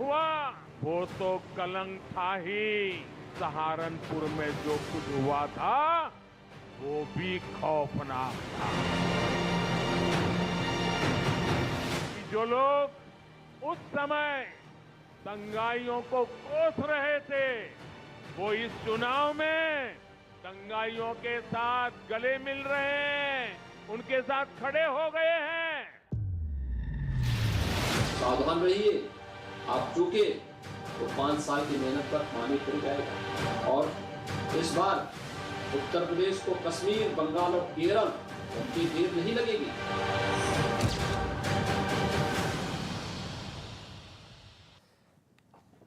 हुआ वो तो कलंक था ही। सहारनपुर में जो कुछ हुआ था वो भी खौफनाक था। कि जो लोग उस समय दंगाइयों को कोस रहे थे वो इस चुनाव में दंगाइयों के साथ गले मिल रहे हैं, उनके साथ खड़े हो गए हैं। सावधान रहिए, आप चूके तो 5 साल की मेहनत पर पानी फिर जाएगा। और इस बार उत्तर प्रदेश को कश्मीर, बंगाल और केरल उनकी देर नहीं लगेगी।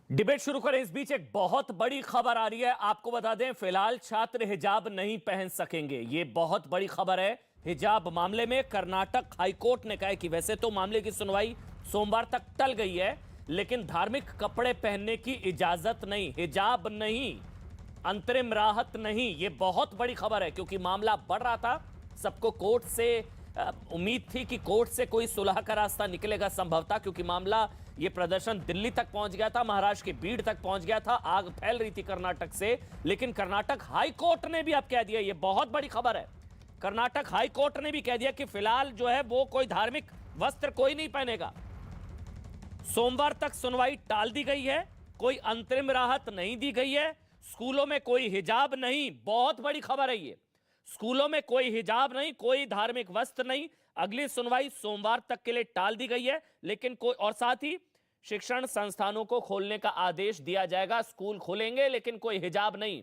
डिबेट शुरू करें इस बीच एक बहुत बड़ी खबर आ रही है। आपको बता दें, फिलहाल छात्र हिजाब नहीं पहन सकेंगे। ये बहुत बड़ी खबर है। हिजाब मामले में कर्नाटक हाईकोर्ट ने कहा है कि वैसे तो मामले की सुनवाई सोमवार तक टल गई है, लेकिन धार्मिक कपड़े पहनने की इजाजत नहीं, हिजाब नहीं, अंतरिम राहत नहीं। ये बहुत बड़ी खबर है क्योंकि मामला बढ़ रहा था। सबको कोर्ट से उम्मीद थी कि कोर्ट से कोई सुलह का रास्ता निकलेगा संभवतः, क्योंकि मामला ये प्रदर्शन दिल्ली तक पहुंच गया था, महाराष्ट्र के बीड़ तक पहुंच गया था, आग फैल रही थी कर्नाटक से। लेकिन कर्नाटक हाई कोर्ट ने भी अब कह दिया, ये बहुत बड़ी खबर है, कर्नाटक हाई कोर्ट ने भी कह दिया कि फिलहाल जो है वो कोई धार्मिक वस्त्र कोई नहीं पहनेगा। सोमवार तक सुनवाई टाल दी गई है, कोई अंतरिम राहत नहीं दी गई है, स्कूलों में कोई हिजाब नहीं। बहुत बड़ी खबर है ये, स्कूलों में कोई हिजाब नहीं, कोई धार्मिक वस्त्र नहीं। अगली सुनवाई सोमवार तक के लिए टाल दी गई है, लेकिन कोई, और साथ ही शिक्षण संस्थानों को खोलने का आदेश दिया जाएगा। स्कूल खोलेंगे लेकिन कोई हिजाब नहीं।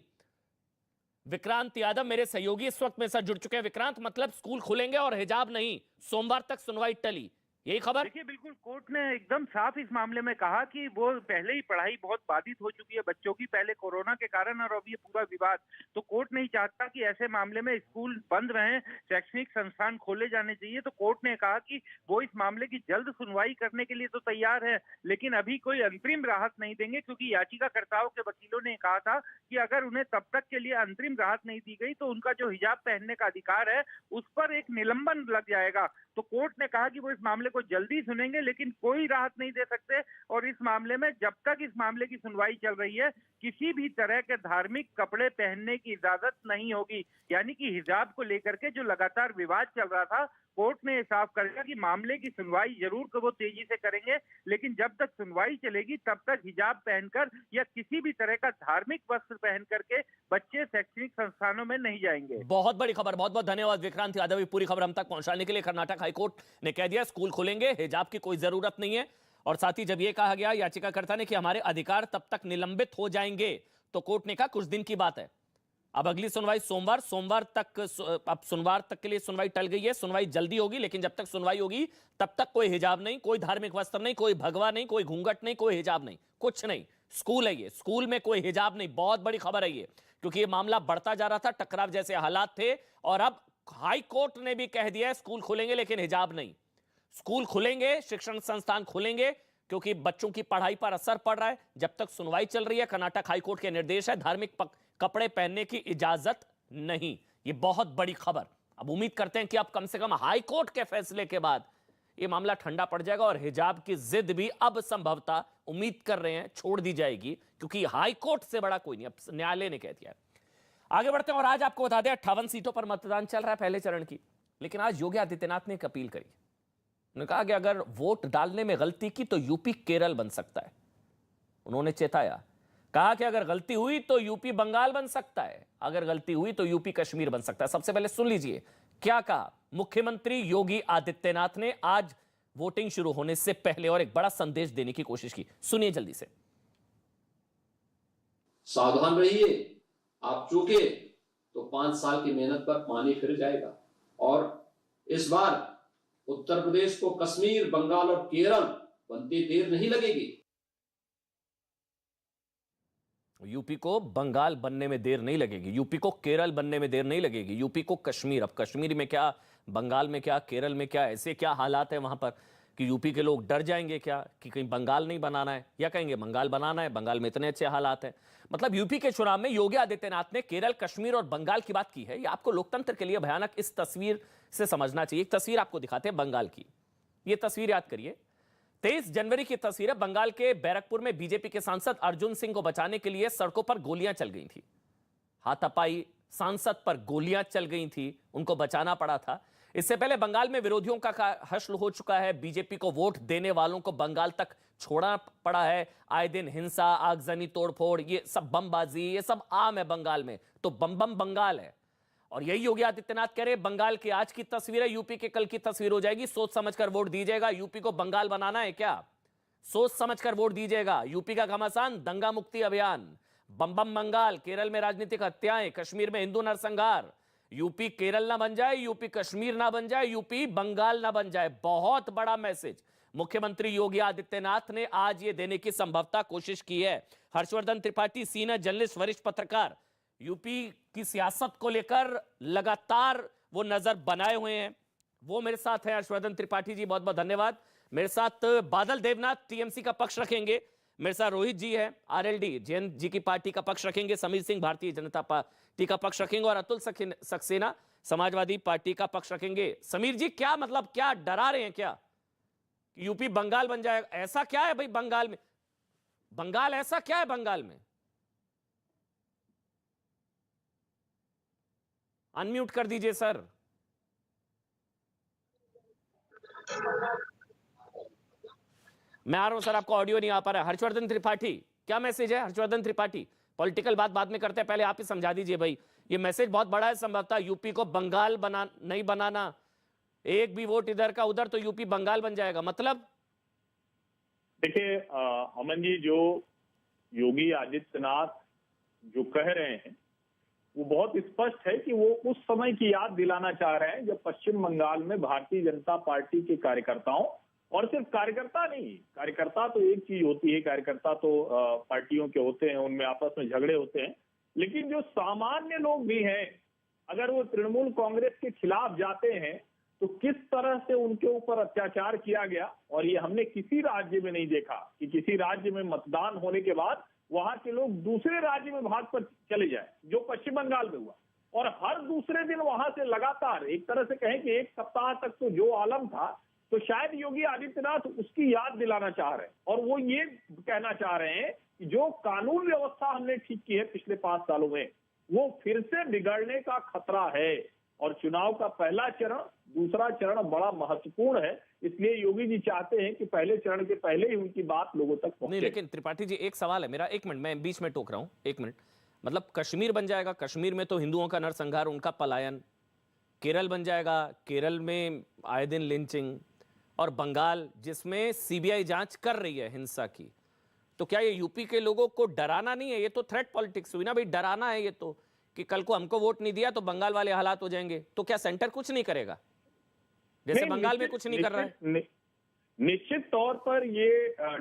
विक्रांत यादव मेरे सहयोगी इस वक्त मेरे साथ जुड़ चुके हैं। विक्रांत, मतलब स्कूल खुलेंगे और हिजाब नहीं, सोमवार तक सुनवाई टली, यही खबर? देखिए, बिल्कुल कोर्ट ने एकदम साफ इस मामले में कहा कि वो पहले ही पढ़ाई बहुत बाधित हो चुकी है बच्चों की, पहले कोरोना के कारण, और अब ये पूरा विवाद, तो कोर्ट नहीं चाहता कि ऐसे मामले में स्कूल बंद रहें, शैक्षणिक संस्थान खोले जाने चाहिए। तो कोर्ट ने कहा कि वो इस मामले की जल्द सुनवाई करने के लिए तो तैयार है, लेकिन अभी कोई अंतरिम राहत नहीं देंगे, क्योंकि याचिकाकर्ताओं के वकीलों ने कहा था कि अगर उन्हें तब तक के लिए अंतरिम राहत नहीं दी गई तो उनका जो हिजाब पहनने का अधिकार है उस पर एक निलंबन लग जाएगा। तो कोर्ट ने कहा कि वो इस मामले को जल्दी सुनेंगे, लेकिन कोई राहत नहीं दे सकते। और इस मामले में जब तक इस मामले की सुनवाई चल रही है, किसी भी तरह के धार्मिक कपड़े पहनने की इजाजत नहीं होगी। यानी कि हिजाब को लेकर के जो लगातार विवाद चल रहा था, कोर्ट ने साफ कर दिया कि मामले की सुनवाई जरूर वो तेजी से करेंगे, लेकिन जब तक सुनवाई चलेगी तब तक हिजाब पहनकर या किसी भी तरह का धार्मिक वस्त्र पहन करके बच्चे शैक्षणिक संस्थानों में नहीं जाएंगे। बहुत बड़ी खबर, बहुत बहुत धन्यवाद विक्रांत यादव, पूरी खबर हम तक पहुंचाने के लिए। कर्नाटक हाईकोर्ट ने कह दिया स्कूल खुलेंगे, हिजाब की कोई जरूरत नहीं है। और साथ ही जब यह कहा गया याचिकाकर्ता ने कि हमारे अधिकार तब तक निलंबित हो जाएंगे, तो कोर्ट ने कहा कुछ दिन की बात है। अब अगली सुनवाई सोमवार तक, अब सोमवार तक के लिए सुनवाई टल गई है, सुनवाई जल्दी होगी, लेकिन जब तक सुनवाई होगी तब तक कोई हिजाब नहीं, कोई धार्मिक वस्त्र नहीं, कोई भगवा नहीं, कोई घूंघट नहीं, कोई हिजाब नहीं, कुछ नहीं। स्कूल है ये, स्कूल में कोई हिजाब नहीं। बहुत बड़ी खबर है ये, क्योंकि ये मामला बढ़ता जा रहा था, टकराव जैसे हालात थे, और अब हाई कोर्ट ने भी कह दिया स्कूल खुलेंगे लेकिन हिजाब नहीं। स्कूल खुलेंगे, शिक्षण संस्थान खुलेंगे, क्योंकि बच्चों की पढ़ाई पर असर पड़ रहा है। जब तक सुनवाई चल रही है, कर्नाटक हाईकोर्ट के निर्देश है, धार्मिक कपड़े पहनने की इजाजत नहीं। ये बहुत बड़ी खबर। अब उम्मीद करते हैं कि अब कम से कम हाईकोर्ट के फैसले के बाद ये मामला ठंडा पड़ जाएगा और हिजाब की जिद भी अब संभवतः, उम्मीद कर रहे हैं, छोड़ दी जाएगी, क्योंकि हाईकोर्ट से बड़ा कोई नहीं, अब न्यायालय ने कह दिया है। आगे बढ़ते हैं और आज आपको बता दें 58 सीटों पर मतदान चल रहा है पहले चरण की। लेकिन आज योगी आदित्यनाथ ने एक अपील करी। उन्होंने कहा कि अगर वोट डालने में गलती की तो यूपी केरल बन सकता है। उन्होंने चेताया, कहा कि अगर गलती हुई तो यूपी बंगाल बन सकता है, अगर गलती हुई तो यूपी कश्मीर बन सकता है। सबसे पहले सुन लीजिए क्या कहा मुख्यमंत्री योगी आदित्यनाथ ने आज वोटिंग शुरू होने से पहले, और एक बड़ा संदेश देने की कोशिश की। सुनिए जल्दी से। सावधान रहिए, आप चूके तो 5 साल की मेहनत पर पानी फिर जाएगा। और इस बार उत्तर प्रदेश को कश्मीर, बंगाल और केरल बनती देर नहीं लगेगी। यूपी को बंगाल बनने में देर नहीं लगेगी, यूपी को केरल बनने में देर नहीं लगेगी, यूपी को कश्मीर। अब कश्मीर में क्या, बंगाल में क्या, केरल में क्या, ऐसे क्या हालात है वहां पर कि यूपी के लोग डर जाएंगे क्या कि कहीं बंगाल नहीं बनाना है, या कहेंगे बंगाल बनाना है, बंगाल में इतने अच्छे हालात हैं। मतलब यूपी के चुनाव में योगी आदित्यनाथ ने केरल, कश्मीर और बंगाल की बात की है। यह आपको लोकतंत्र के लिए भयानक इस तस्वीर से समझना चाहिए। एक तस्वीर आपको दिखाते हैं बंगाल की, यह तस्वीर याद करिए। 23 जनवरी की तस्वीर है। बंगाल के बैरकपुर में बीजेपी के सांसद अर्जुन सिंह को बचाने के लिए सड़कों पर गोलियां चल गई थी। हाथापाई, सांसद पर गोलियां चल गई थी, उनको बचाना पड़ा था। इससे पहले बंगाल में विरोधियों का हश्र हो चुका है। बीजेपी को वोट देने वालों को बंगाल तक छोड़ना पड़ा है। आए दिन हिंसा, आगजनी, तोड़फोड़, ये सब बमबाजी, ये सब आम है बंगाल में। तो बम बम बंगाल है। और यही योगी आदित्यनाथ कह रहे बंगाल की आज की तस्वीर है, यूपी के कल की तस्वीर हो जाएगी। सोच समझकर वोट दीजिएगा। यूपी को बंगाल बनाना है क्या? सोच समझकर वोट दीजिएगा। यूपी का घमासान, दंगा मुक्ति अभियान, बम बम बंगाल, केरल में राजनीतिक हत्याएं, कश्मीर में हिंदू नरसंहार। यूपी केरल ना बन जाए, यूपी कश्मीर ना बन जाए, यूपी बंगाल ना बन जाए। बहुत बड़ा मैसेज मुख्यमंत्री योगी आदित्यनाथ ने आज ये देने की संभवतः कोशिश की है। हर्षवर्धन त्रिपाठी, सीनियर जर्नलिस्ट, वरिष्ठ पत्रकार, यूपी की सियासत को लेकर लगातार वो नजर बनाए हुए हैं। वो मेरे साथ है हर्षवर्धन त्रिपाठी जी, बहुत बहुत धन्यवाद। मेरे साथ बादल देवनाथ टीएमसी का पक्ष रखेंगे। मेरे साथ रोहित जी है, आरएलडी जैन जी की पार्टी का पक्ष रखेंगे। समीर सिंह भारतीय जनता पार्टी का पक्ष रखेंगे और अतुल सक्सेना समाजवादी पार्टी का पक्ष रखेंगे। समीर जी, क्या मतलब, क्या डरा रहे हैं क्या? यूपी बंगाल बन जाएगा, ऐसा क्या है भाई बंगाल में? बंगाल ऐसा क्या है बंगाल में? अनम्यूट कर दीजिए सर। मैं आ रहा हूं सर, आपको ऑडियो नहीं आ पा रहा है। हर्षवर्धन त्रिपाठी, क्या मैसेज है? हर्षवर्धन त्रिपाठी, पॉलिटिकल बात बाद में करते हैं, पहले आप ही समझा दीजिए भाई। ये मैसेज बहुत बड़ा है, संभवतः यूपी को बंगाल नहीं बनाना। एक भी वोट इधर का उधर तो यूपी बंगाल बन जाएगा, मतलब। देखिए अमन जी, जो योगी आदित्यनाथ जो कह रहे हैं वो बहुत स्पष्ट है कि वो उस समय की याद दिलाना चाह रहे हैं जब पश्चिम बंगाल में भारतीय जनता पार्टी के कार्यकर्ताओं, और सिर्फ कार्यकर्ता नहीं, कार्यकर्ता तो एक चीज होती है, कार्यकर्ता तो पार्टियों के होते हैं, उनमें आपस में झगड़े होते हैं, लेकिन जो सामान्य लोग भी हैं, अगर वो तृणमूल कांग्रेस के खिलाफ जाते हैं तो किस तरह से उनके ऊपर अत्याचार किया गया। और ये हमने किसी राज्य में नहीं देखा कि किसी राज्य में मतदान होने के बाद वहां के लोग दूसरे राज्य में भाग पर चले जाए, जो पश्चिम बंगाल में हुआ। और हर दूसरे दिन वहां से लगातार, एक तरह से कहें कि एक सप्ताह तक तो जो आलम था, तो शायद योगी आदित्यनाथ उसकी याद दिलाना चाह रहे हैं। और वो ये कहना चाह रहे हैं कि जो कानून व्यवस्था हमने ठीक की है पिछले 5 सालों में, वो फिर से बिगड़ने का खतरा है। और चुनाव का पहला चरण, दूसरा चरण बड़ा महत्वपूर्ण है, इसलिए योगी जी चाहते हैं कि पहले चरण के पहले ही उनकी बात लोगों तक पहुंचे। नहीं, लेकिन त्रिपाठी जी एक सवाल है मेरा, 1 मिनट, मैं बीच में टोक रहा हूं, 1 मिनट। मतलब कश्मीर बन जाएगा, कश्मीर में तो हिंदुओं का नरसंहार, उनका पलायन। केरल बन जाएगा, केरल में आए दिन लिंचिंग। और बंगाल जिसमें सीबीआई जांच कर रही है हिंसा की, तो क्या ये यूपी के लोगों को डराना नहीं है? ये तो थ्रेट पॉलिटिक्स हुई ना भाई, डराना है ये तो, कि कल को हमको वोट नहीं दिया तो बंगाल वाले हालात हो जाएंगे। तो क्या सेंटर कुछ नहीं करेगा, जैसे बंगाल में कुछ नहीं कर रहा है? निश्चित तौर पर ये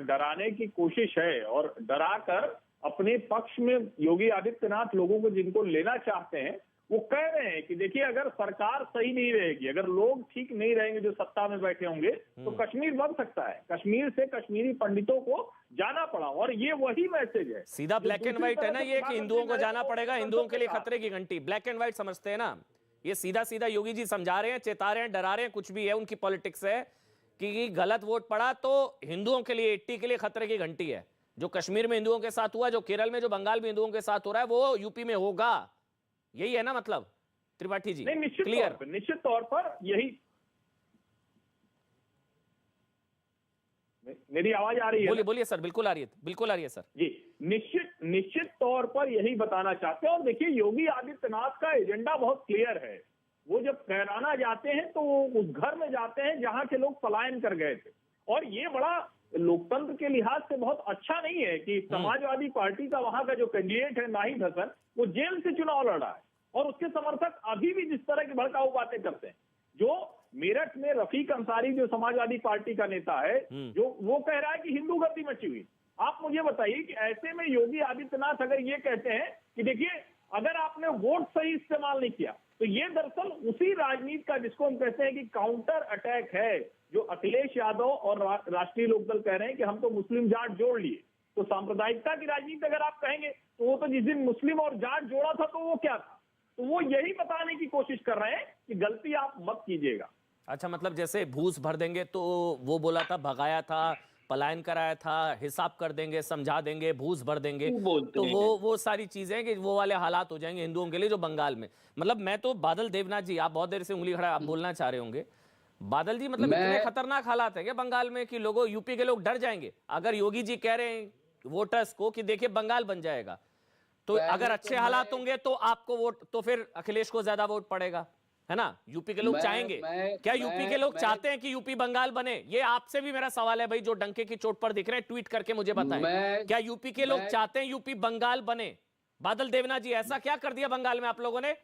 डराने की कोशिश है, और डराकर अपने पक्ष में योगी आदित्यनाथ लोगों को जिनको लेना चाहते हैं, वो कह रहे हैं कि देखिए, अगर सरकार सही नहीं रहेगी, अगर लोग ठीक नहीं रहेंगे जो सत्ता में बैठे होंगे, तो कश्मीर बन सकता है। कश्मीर से कश्मीरी पंडितों को जाना पड़ा, और ये वही मैसेज है। सीधा ब्लैक एंड व्हाइट है ना ये, कि हिंदुओं को जाना पड़ेगा, हिंदुओं के लिए खतरे की घंटी। ब्लैक एंड व्हाइट समझते हैं ना, ये सीधा सीधा योगी जी समझा रहे हैं, चेता रहे हैं, डरा रहे हैं, कुछ भी है, उनकी पॉलिटिक्स है कि गलत वोट पड़ा तो हिंदुओं के लिए, 80 के लिए खतरे की घंटी है। जो कश्मीर में हिंदुओं के साथ हुआ, जो केरल में, जो बंगाल में हिंदुओं के साथ हो रहा है, वो यूपी में होगा। यही है ना मतलब त्रिपाठी जी? नहीं, निश्चित तौर पर यही। मेरी आवाज आ रही है? बोलिए बोलिए सर, बिल्कुल आ रही है, बिल्कुल आ रही है सर जी। निश्चित तौर पर यही बताना चाहते हैं। और देखिए, योगी आदित्यनाथ का एजेंडा बहुत क्लियर है। वो जब कैराना जाते हैं तो वो उस घर में जाते हैं जहां के लोग पलायन कर गए थे। और ये बड़ा लोकतंत्र के लिहाज से बहुत अच्छा नहीं है कि समाजवादी पार्टी का वहां का जो कैंडिडेट है नाहिद हसन, वो जेल से चुनाव लड़ रहा है, और उसके समर्थक अभी भी जिस तरह की भड़काऊ बातें करते हैं। जो मेरठ में रफीक अंसारी, जो समाजवादी पार्टी का नेता है, जो वो कह रहा है कि हिंदू गर्दी मची हुई। आप मुझे बताइए कि ऐसे में योगी आदित्यनाथ अगर ये कहते हैं कि देखिए, अगर आपने वोट सही इस्तेमाल नहीं किया, तो ये दरअसल उसी राजनीति का, जिसको हम कहते हैं कि काउंटर अटैक है, जो अखिलेश यादव और राष्ट्रीय लोकदल कह रहे हैं कि हम तो मुस्लिम जाट जोड़ लिए। तो सांप्रदायिकता की राजनीति अगर आप कहेंगे, तो वो तो जिस दिन मुस्लिम और जाट जोड़ा था, तो वो क्या था? तो वो यही बताने की कोशिश कर रहे हैं कि गलती आप मत कीजिएगा। अच्छा, मतलब जैसे भूस भर देंगे, तो वो बोला था, भगाया था पलायन कराया था, हिसाब कर देंगे, समझा देंगे, भूस भर देंगे, बोलते तो हैं। वो सारी चीजें कि वो वाले हालात हो जाएंगे हिंदुओं के लिए जो बंगाल में। मतलब मैं तो बादल देवनाथ जी, आप बहुत देर से उंगली खड़ा, आप बोलना चाह रहे होंगे, बादल जी मतलब इतने खतरनाक हालात है क्या बंगाल में कि लोगों, यूपी के लोग डर जाएंगे अगर योगी जी कह रहे हैं वोटर्स को कि देखिए बंगाल बन जाएगा, तो अगर अच्छे हालात होंगे तो आपको वोट, तो फिर अखिलेश को ज्यादा वोट पड़ेगा, है ना? यूपी के लोग चाहेंगे क्या? यूपी के लोग चाहते हैं कि यूपी बंगाल बने? ये आपसे भी मेरा सवाल है भाई, जो डंके की चोट पर दिख रहे हैं, ट्वीट करके मुझे बताएं, क्या यूपी के लोग चाहते हैं यूपी बंगाल बने? बादल देवनाथ जी, ऐसा क्या कर दिया बंगाल में आप लोगों ने?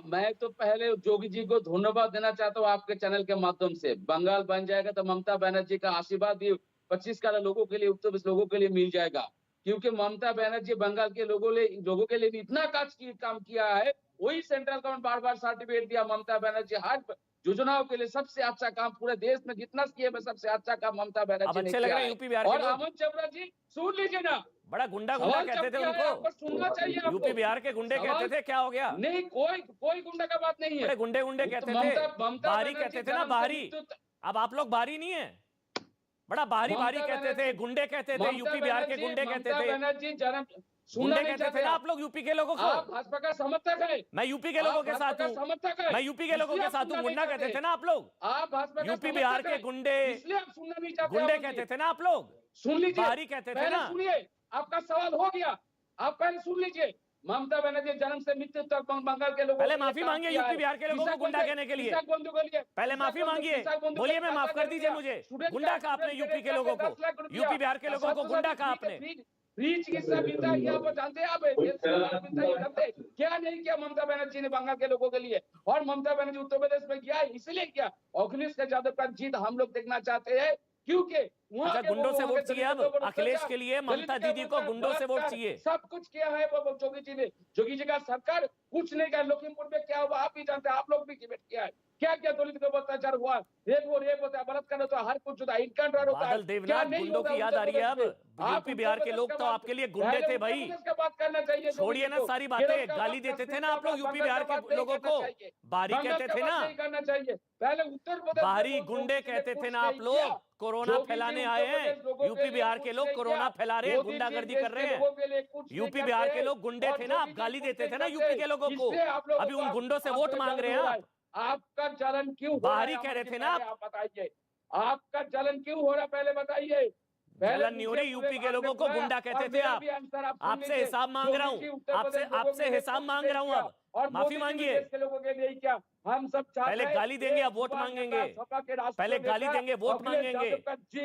मैं तो पहले जोगी जी को धन्यवाद देना चाहता हूँ आपके चैनल के माध्यम से। बंगाल बन जाएगा तो ममता बनर्जी का आशीर्वाद भी 25 का लोगों के लिए, उत्तर प्रदेश लोगों के लिए मिल जाएगा, क्योंकि ममता बनर्जी बंगाल के लोगों के लिए इतना काम किया है। वही सेंट्रल गवर्नमेंट बार बार सर्टिफिकेट दिया ममता बनर्जी हर योजनाओं के लिए सबसे अच्छा काम पूरे देश में जितना किए में सबसे अच्छा काम ममता बनर्जी ने किया है। यूपी बिहार और अमन चपड़ा जी सुन लीजिए ना, बड़ा गुंडा कहते थे उनको, सुनना चाहिए आपको। यूपी बिहार के गुंडे कहते थे, क्या हो गया? नहीं, कोई गुंडा का बात नहीं है। गुंडे कहते थे, बाहरी कहते थे ना, बाहरी। अब आप लोग बाहरी नहीं है, बड़ा बाहरी कहते थे, गुंडे कहते थे, यूपी बिहार के गुंडे कहते थे, गुंडे कहते थे ना आप लोग यूपी के लोगों को। आप भाजपा का समर्थक है, मैं यूपी के लोगों के साथ हूँ, मैं यूपी के लोगों के साथ हूँ। गुंडा कहते थे ना आप लोग, आप भाजपा यूपी बिहार के गुंडे, इसलिए आप सुनना नहीं चाहते। गुंडे कहते थे ना आप लोग, सुन लीजिए, बाहरी कहते थे ना। सुनिए, आपका सवाल हो गया, आप पहले सुन लीजिए। ममता बनर्जी जन्म से मृत्यु तक बंगाल के लोगों, पहले माफी मांगिए यूपी बिहार के लोगों को गुंडा कहने के लिए, पहले माफी मांगिए, बोलिए मैं माफ कर दीजिए मुझे। गुंडा कहा आपने यूपी के लोगों को, यूपी बिहार के लोगों को गुंडा कहा आपने। फ्री चिकित्सा मिलता है, यहाँ पर जानते हैं आप, क्या नहीं किया ममता बनर्जी ने बंगाल के लोगों के लिए। और ममता बनर्जी उत्तर प्रदेश में किया इसलिए किया, अखिलेश यादव का जीत हम लोग देखना चाहते हैं, क्योंकि अच्छा गुंडों से वोट चाहिए अब अखिलेश के लिए, ममता दीदी को गुंडों से वोट चाहिए। सब कुछ किया है जोगी जी ने, जोगी जी का सरकार कुछ नहीं किया। लखीमपुर में क्या हुआ आप भी जानते हैं, आप लोग भी किया है, क्या क्या दलित को अत्याचार हुआ, रेप होता है, बलात्कार होता है, हर कुछ होता है, इनकाउंटर होता है। बादल देवनाथ, गुंडों की याद आ रही है अब? यूपी बिहार के लोग तो आपके लिए गुंडे थे भाई, बात करना चाहिए। छोड़िए ना सारी बातें, गाली देते थे ना आप लोग यूपी बिहार के लोगों को, बाहरी कहते थे ना, करना चाहिए। पहले उत्तर प्रदेश बाहरी गुंडे कहते थे ना आप लोग, कोरोना फैलाने आए हैं, यूपी बिहार के लोग कोरोना फैला रहे हैं, गुंडागर्दी कर रहे हैं। यूपी बिहार के लोग गुंडे थे ना, आप गाली देते थे ना यूपी के लोगों को, अभी उन गुंडों से वोट मांग रहे हैं आप। आपका जलन क्यों? बाहरी कह रहे थे ना आप बताइए, आपका जलन क्यों हो रहा, पहले बताइए। जलन नहीं हो रही, यूपी के लोगों को गुंडा कहते थे आप। आपसे हिसाब मांग रहा हूँ, आपसे हिसाब मांग रहा हूँ अब, और माफी मांगिए। के लोगों के लिए क्या हम सब पहले गाली देंगे अब वोट मांगेंगे, पहले गाली देंगे वोट मांगेंगे,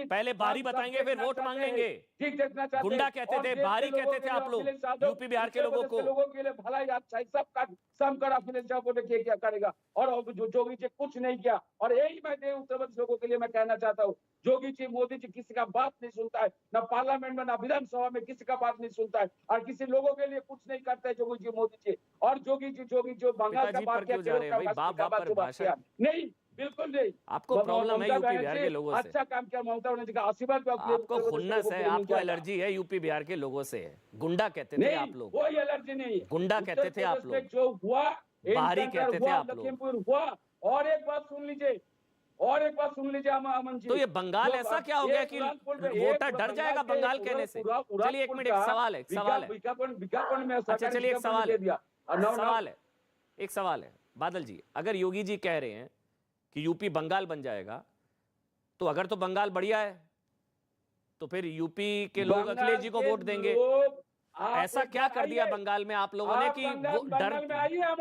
पहले बाहरी बताएंगे फिर वोट मांगेंगे। गुंडा कहते थे, बाहरी कहते थे आप लोग यूपी बिहार के लोगों को। लोगों के लिए भलाई अच्छा सबका समकर अखिलेश यादव ने क्या करेगा, और जोगी जी कुछ नहीं किया। और यही मैं उत्तर प्रदेश लोगों के लिए मैं कहना चाहता हूँ, जोगी जी मोदी जी किसी का बात नहीं सुनता है, ना पार्लियामेंट में ना विधानसभा में किसी का बात नहीं सुनता है, और किसी लोगों के लिए कुछ नहीं करते जोगी जी मोदी जी। और जोगी जो बंगाल का बात किया, नहीं बिल्कुल नहीं। आपको प्रॉब्लम है यूपी बिहार के लोगों से, अच्छा काम किया ममता बनर्जी का आशीर्वाद आपको खुन्नस है, आपको एलर्जी है यूपी बिहार के लोगों से। गुंडा कहते थे आप लोग, कोई एलर्जी नहीं है, गुंडा कहते थे आप लोग, जो हुआ बाहरी कहते थे आप लोग। लखीमपुर हुआ। और एक बात सुन लीजिए, अमन जी, तो ये बंगाल ऐसा क्या हो गया कि वोटर डर जाएगा बंगाल कहने से? चलिए एक मिनट, एक सवाल है, अच्छा चलिए एक सवाल है बादल जी, अगर योगी जी कह रहे हैं कि यूपी बंगाल बन जाएगा, तो अगर तो बंगाल बढ़िया है तो फिर यूपी के लोग अखिलेश जी को वोट देंगे। ऐसा क्या कर दिया बंगाल में आप लोगों ने कि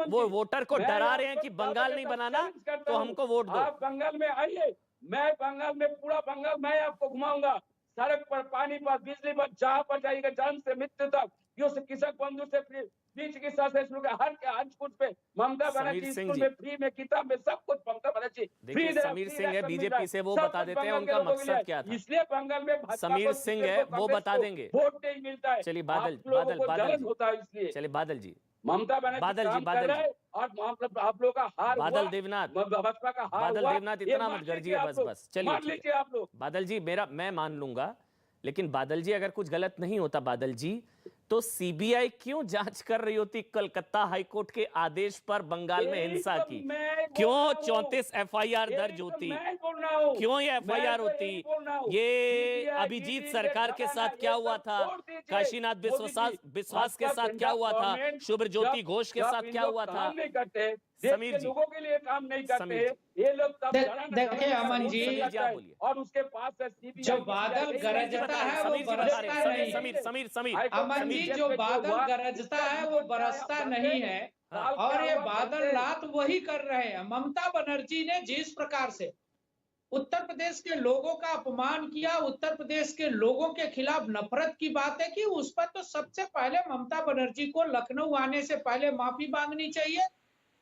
वो वोटर को डरा रहे हैं कि बंगाल नहीं बनाना तो हमको वोट दो? आप बंगाल में आइए, मैं बंगाल में पूरा बंगाल मैं आपको घुमाऊंगा, सड़क पर, पानी पर, बिजली पर, जहाँ पर जाइएगा जन्म से मृत्यु तक, कृषक बंधु से फ्री चिकित्सा से शुरू हर कुछ पे ममता बनर्जी, स्कूल में फ्री में, किताब में, सब कुछ ममता बनर्जी फ्री। समीर सिंह है बीजेपी से, वो बता देते हैं उनका मकसद क्या था। इसलिए बंगाल में समीर सिंह है, वो बता देंगे, वोट नहीं मिलता है। चलिए बादल होता है, इसलिए चलिए बादल जी, ममता बनर्जी और आप लोग का हार, बादल देवनाथ, भाजपा का हार, बादल देवनाथ इतना मत गर्जिए, बस चलिए आप लोग। बादल जी मैं मान लूंगा, लेकिन बादल जी अगर कुछ गलत नहीं होता बादल जी, तो सीबीआई क्यों जांच कर रही होती कलकत्ता हाईकोर्ट के आदेश पर बंगाल में हिंसा की? क्यों 34 एफआईआर दर्ज होती? क्यों ये एफआईआर होती? ये अभिजीत सरकार के साथ क्या हुआ था? काशीनाथ विश्वास के साथ क्या हुआ था? शुभज्योति घोष के साथ क्या हुआ था? समीर जी, लोगों के लिए काम नहीं करते, समीर ये लोग तब देखिए अमन जी, समीर जी आप बोलिए। और उसके पास से CBI जो बादल गरजता है वो बरसता नहीं। समीर अमन जी, जो बादल गरजता है वो बरसता नहीं है। हाँ। और ये बादल रात वही कर रहे हैं। ममता बनर्जी ने जिस प्रकार से उत्तर प्रदेश के लोगों का अपमान किया, उत्तर प्रदेश के लोगों के खिलाफ नफरत की बातें की, उस पर तो सबसे पहले ममता बनर्जी को लखनऊ आने से पहले माफी मांगनी चाहिए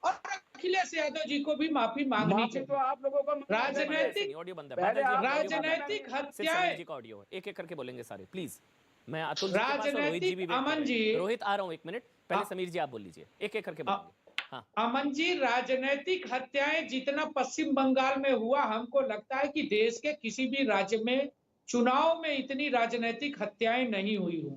और अखिलेश यादव जी को भी माफी मांगनी चाहिए। तो आप लोगों को राजनीतिक ऑडियो बंद है, राजनीतिक हत्याएं, ऑडियो एक एक करके बोलेंगे सारे, प्लीज। मैं अतुल जी के पास और रोहित जी भी वेट कर अमन रहे हैं। जी, रोहित आ रहा हूं, एक मिनट पहले समीर जी आप बोल लीजिए, एक एक करके बोलेंगे। हाँ, अमन जी, राजनीतिक हत्याएं जितना पश्चिम बंगाल में हुआ, हमको लगता है कि देश के किसी भी राज्य में चुनाव में इतनी राजनीतिक हत्याएं नहीं हुई हों।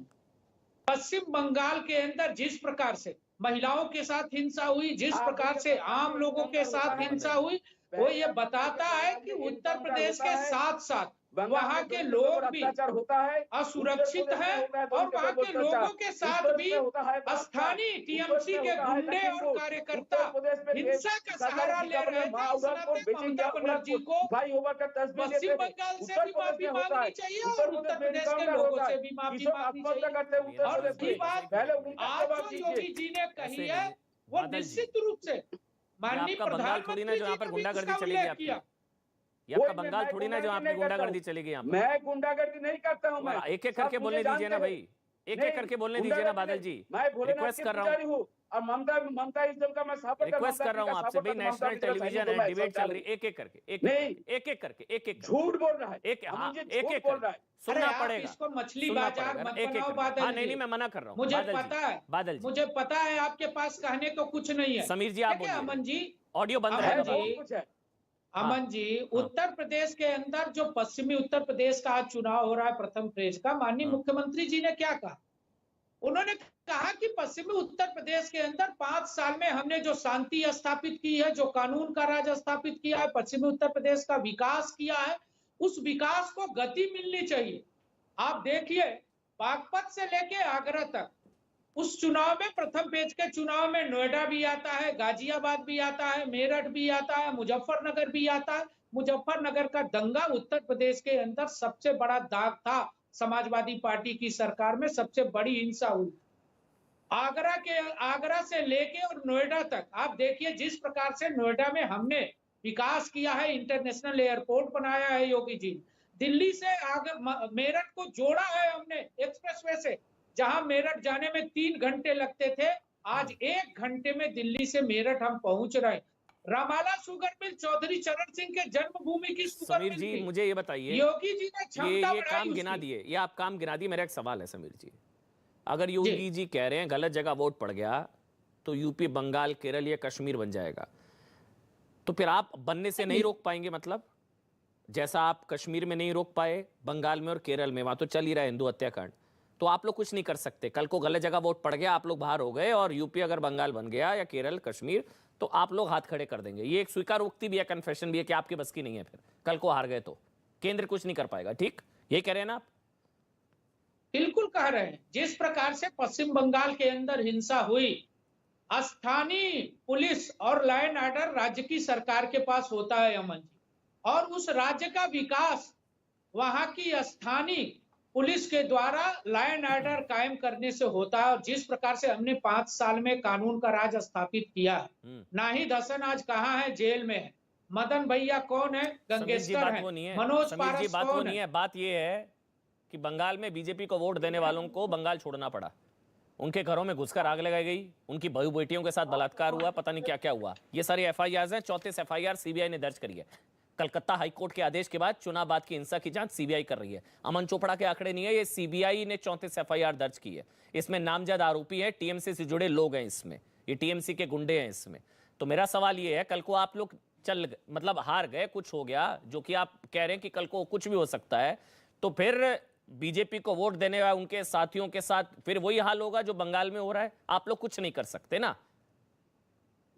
पश्चिम बंगाल के अंदर जिस प्रकार से महिलाओं के साथ हिंसा हुई, जिस प्रकार से आम लोगों के साथ हिंसा हुई, वो ये बताता है कि उत्तर प्रदेश के साथ साथ वहाँ के लोग भी होता है, असुरक्षित है और वहाँ के लोगों के साथ भी स्थानीय टीएमसी के गुंडे और कार्यकर्ता हिंसा का सहारा ले रहे हैं। इस नाते ममता बनर्जी को पश्चिम बंगाल से भी माफी मांगनी चाहिए और उत्तर प्रदेश के लोगों से भी माफी मांगनी चाहिए। और दूसरी बात, आज जो योगी जी ने कही है वो निश्चित रूप से माननीय आपका बंगाल थोड़ी ना जो यहाँ पर गुंडागर्दी चली गई आपकी, ये आपका बंगाल थोड़ी ना जो आपकी गुंडागर्दी चली गई यहाँ पर। मैं गुंडागर्दी नहीं करता हूँ। मैं एक एक करके बोलने दीजिए ना भाई, एक एक करके बोलने दीजिए ना बादल जी, रिक्वेस्ट कर रहा हूँ, और ममता इस दल का मैं सपोर्ट रिक्वेस्ट कर रहा हूँ आपसे भाई, नेशनल टेलीविजन है, डिबेट चल रही है, एक एक करके एक एक करके झूठ बोल रहा है, एक एक बोल रहा है। सुनना पड़ेगा, इसको मछली सुनना बाजार पड़ेगा, मत एक एक बनाओ करके। बादल हाँ, नहीं जी। मैं मना कर रहा हूँ, मुझे बादल जी, पता है, बादल जी, मुझे पता है आपके पास कहने को कुछ नहीं है। समीर जी आप देखिए बोलिए, अमन जी, ऑडियो बंद अमन रहेगा जी, बाबू। कुछ है। अमन जी, उत्तर प्रदेश के अंदर जो पश्चिमी उत्तर प्रदेश का आज चुनाव हो रहा है प्रथम फेज का, माननीय मुख्यमंत्री जी ने क्या कहा? उन्होंने कहा कि पश्चिमी उत्तर प्रदेश के अंदर 5 साल में हमने जो शांति स्थापित की है, जो कानून का राज स्थापित किया है, पश्चिमी उत्तर प्रदेश का विकास किया है, उस विकास को गति मिलनी चाहिए। आप देखिए, बागपत से लेके आगरा तक उस चुनाव में, प्रथम पेज के चुनाव में नोएडा भी आता है, गाजियाबाद भी आता है, मेरठ भी आता है, मुजफ्फरनगर भी आता है। मुजफ्फरनगर का दंगा उत्तर प्रदेश के अंदर सबसे बड़ा दाग था। समाजवादी पार्टी की सरकार में सबसे बड़ी हिंसा हुई। आगरा से लेके और नोएडा तक आप देखिए, जिस प्रकार से नोएडा में हमने विकास किया है, इंटरनेशनल एयरपोर्ट बनाया है योगी जी। दिल्ली से मेरठ को जोड़ा है हमने एक्सप्रेसवे से, जहां मेरठ जाने में 3 घंटे लगते थे, आज 1 घंटे में दिल्ली से मेरठ हम पहुंच रहे हैं। रामाला शुगर मिल चौधरी चरण सिंह के जन्मभूमि की शुगर समीर मिल जी थी। मुझे ये बताइए, योगी जी ने क्षमता ये काम बढ़ाई गिना उसकी। दिए, ये आप काम गिना दिए। मेरा एक सवाल है समीर जी, अगर योगी जी कह रहे हैं गलत जगह वोट पड़ गया तो यूपी, बंगाल, केरल या कश्मीर बन जाएगा, तो फिर आप बनने से नहीं रोक पाएंगे? मतलब जैसा आप कश्मीर में नहीं रोक पाए, बंगाल में और केरल में, वहां तो चल ही रहा है हिंदू हत्याकांड, तो आप लोग कुछ नहीं कर सकते? कल को गलत जगह वोट पड़ गया, आप लोग बाहर हो गए और यूपी अगर बंगाल बन गया या केरल, कश्मीर, तो आप लोग हाथ खड़े कर देंगे। ये एक स्वीकारोक्ति भी है, कन्फेशन भी है कि आपकी बस की नहीं है, फिर कल को हार गए तो केंद्र कुछ नहीं कर पाएगा। ठीक, ये कह रहे हैं ना आप? बिल्कुल कह रहे हैं। जिस प्रकार से पश्चिम बंगाल के अंदर हिंसा हुई, स्थानीय पुलिस और लॉ एंड ऑर्डर राज्य की सरकार के पास होता है अमन जी, और उस राज्य का विकास वहां की स्थानीय पुलिस के द्वारा लॉ एंड ऑर्डर कायम करने से होता है। और जिस प्रकार से हमने 5 साल में कानून का राज स्थापित किया है, नाहिद हसन आज कहाँ है? जेल में है। मदन भैया कौन है? गंगेस्टर है। मनोज पारस कौन है? बात ये है कि बंगाल में बीजेपी को वोट देने वालों को बंगाल छोड़ना पड़ा, उनके घरों में घुसकर आग लगाई गई, उनकी बहू बेटियों के साथ बलात्कार हुआ, पता नहीं क्या क्या हुआ। ये सारी एफआईआर हैं, 34 एफआईआर सीबीआई ने दर्ज करी है। कलकत्ता हाईकोर्ट के आदेश के बाद चुनाव बाद की हिंसा की जांच सीबीआई कर रही है। अमन चोपड़ा के आंकड़े नहीं है, ये सीबीआई ने 34 एफआईआर दर्ज की है। इसमें नामजद आरोपी है, टीएमसी से जुड़े लोग हैं इसमें, ये टीएमसी के गुंडे हैं इसमें। तो मेरा सवाल ये है, कल को आप लोग मतलब हार गए, कुछ हो गया, जो कि आप कह रहे हैं कि कल को कुछ भी हो सकता है, तो फिर बीजेपी को वोट देने वाले उनके साथियों के साथ फिर वही हाल होगा जो बंगाल में हो रहा है। आप लोग कुछ नहीं कर सकते ना।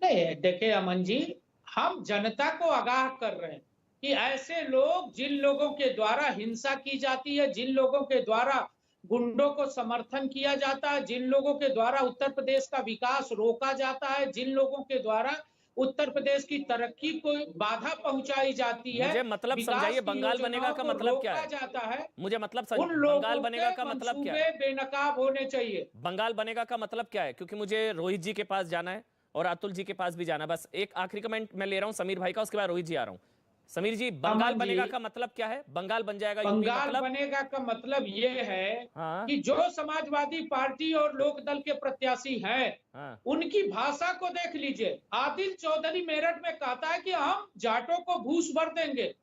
नहीं देखिए अमन जी, हम जनता को आगाह कर रहे हैं कि ऐसे लोग जिन लोगों के द्वारा हिंसा की जाती है, जिन लोगों के द्वारा गुंडों को समर्थन किया जाता है, जिन लोगों के द्वारा उत्तर प्रदेश का विकास रोका जाता है, जिन लोगों के द्वारा उत्तर प्रदेश की तरक्की को बाधा पहुंचाई जाती है, मुझे मतलब विकास समझाइए, की बंगाल बनेगा योजनाओं का को मतलब क्या रोका है? जाता है, मुझे मतलब उन बंगाल लोगों बनेगा के का मतलब क्या मंसूबे है? बेनकाब होने चाहिए। बंगाल बनेगा का मतलब क्या है? क्योंकि मुझे रोहित जी के पास जाना है और अतुल जी के पास भी जाना है। बस एक आखिरी कमेंट मैं ले रहा हूं समीर भाई का, उसके बाद रोहित जी आ रहा हूं। समीर जी, बंगाल अमन बनेगा जी, का मतलब क्या है? बंगाल बन जाएगा यूपी बंगाल मतलब? बनेगा का मतलब ये है हाँ कि जो समाजवादी पार्टी और लोकदल के प्रत्याशी हैं, हाँ उनकी भाषा को देख लीजिए। आदिल चौधरी मेरठ में कहता है कि हम जाटों को भूस भर देंगे।